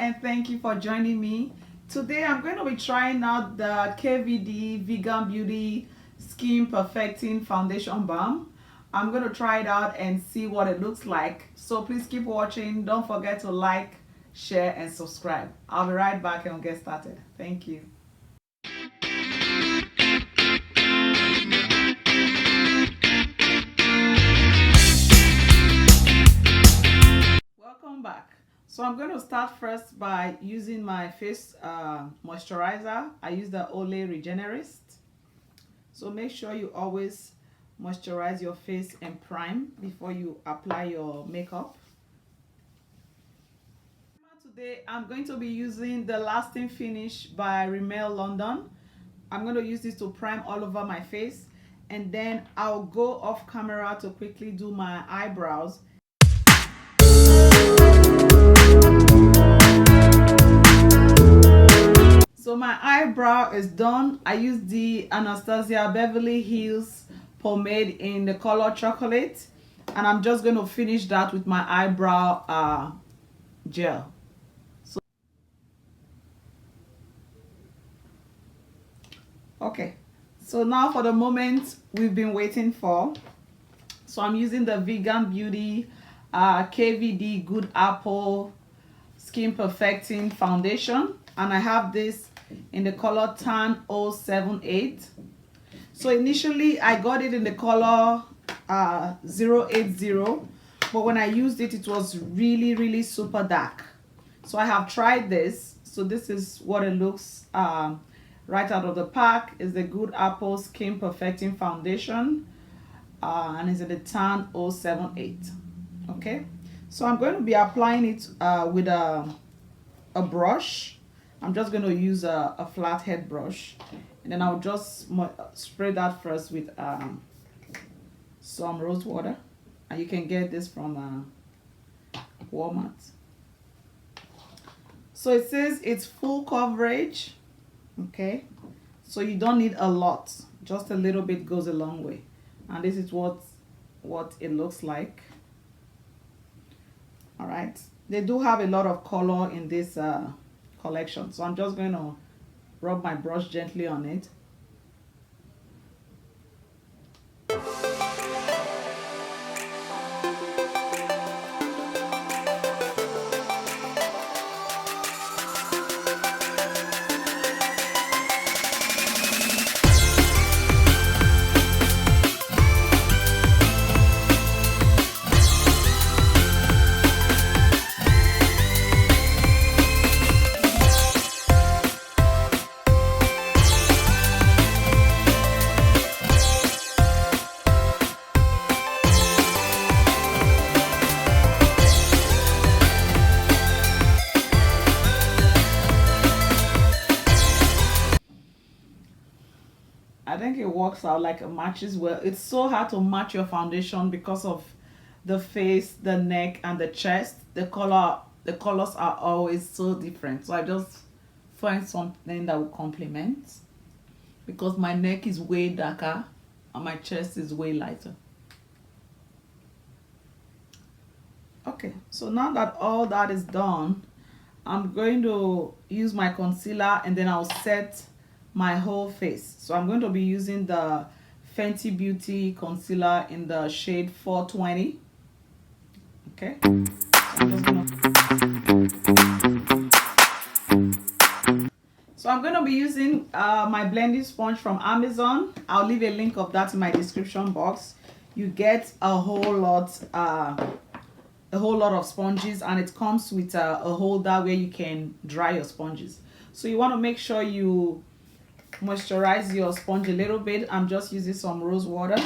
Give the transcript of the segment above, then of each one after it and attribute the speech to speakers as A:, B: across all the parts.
A: and thank you for joining me. Today I'm going to be trying out the KVD Vegan Beauty Skin Perfecting Foundation Balm. I'm going to try it out and see what it looks like. So please keep watching. Don't forget to like, share, and subscribe. I'll be right back and we'll get started. Thank you. Welcome back. So I'm going to start first by using my face moisturizer. I use the Olay Regenerist. So make sure you always moisturize your face and prime before you apply your makeup. Today I'm going to be using the Lasting Finish by Rimmel London. I'm going to use this to prime all over my face, and then I'll go off camera to quickly do my eyebrows. So my eyebrow is done. I use the Anastasia Beverly Hills pomade in the color chocolate, and I'm just going to finish that with my eyebrow gel. Okay, so now for the moment we've been waiting for. So I'm using the Vegan Beauty KVD Good Apple Skin Perfecting Foundation, and I have this in the color Tan 078. So initially I got it in the color 080, but when I used it, it was really super dark. So I have tried this. So this is what it looks right out of the pack. Is the Good Apple Skin Perfecting Foundation, and it's in the Tan 078. Okay, so I'm going to be applying it with a brush. I'm just going to use a flat head brush, and then I'll just spray that first with some rose water, and you can get this from Walmart. So it says it's full coverage. Okay, so you don't need a lot, just a little bit goes a long way, and this is what it looks like. All right, they do have a lot of color in this collection, so I'm just going to rub my brush gently on it. I think it works out like it matches well. It's so hard to match your foundation because of the face, the neck, and the chest. The colors are always so different. So I just find something that will complement, because my neck is way darker and my chest is way lighter. Okay, so now that all that is done, I'm going to use my concealer, and then I'll set my whole face. So I'm going to be using the Fenty Beauty concealer in the shade 420. Okay, so I'm going to be using my blending sponge from Amazon. I'll leave a link of that in my description box. You get a whole lot of sponges, and it comes with a holder where you can dry your sponges. So you want to make sure you moisturize your sponge a little bit. I'm just using some rose water.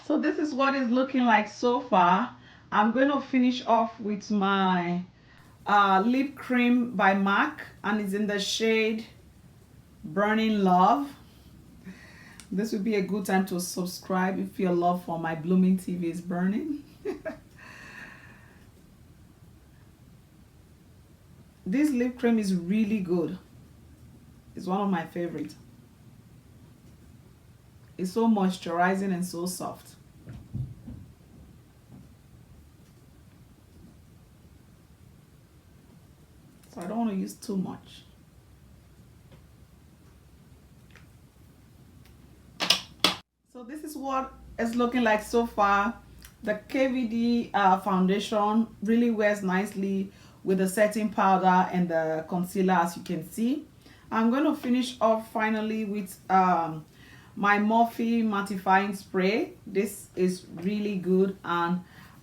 A: So this is what it's looking like so far. I'm going to finish off with my lip cream by MAC, and it's in the shade Burning Love. This would be a good time to subscribe if your love for my blooming TV is burning. This lip cream is really good. It's one of my favorites. It's so moisturizing and so soft. So I don't want to use too much. So this is what it's looking like so far. The KVD foundation really wears nicely with the setting powder and the concealer, as you can see. I'm going to finish off finally with my Morphe mattifying spray. This is really good and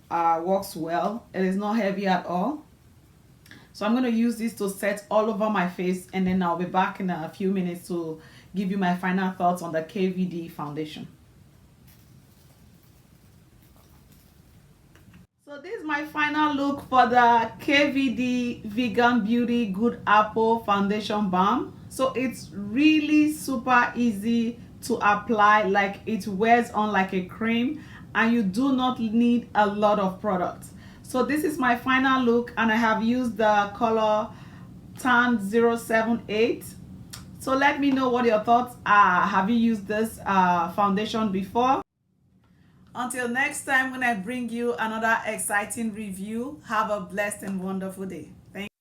A: works well. It is not heavy at all. So I'm going to use this to set all over my face, and then I'll be back in a few minutes to give you my final thoughts on the KVD foundation. So this is my final look for the KVD Vegan Beauty Good Apple Foundation Balm. So it's really super easy to apply, like it wears on like a cream, and you do not need a lot of products. So this is my final look, and I have used the color Tan 078. So let me know what your thoughts are. Have you used this foundation before? Until next time, when I bring you another exciting review, have a blessed and wonderful day. Thank you.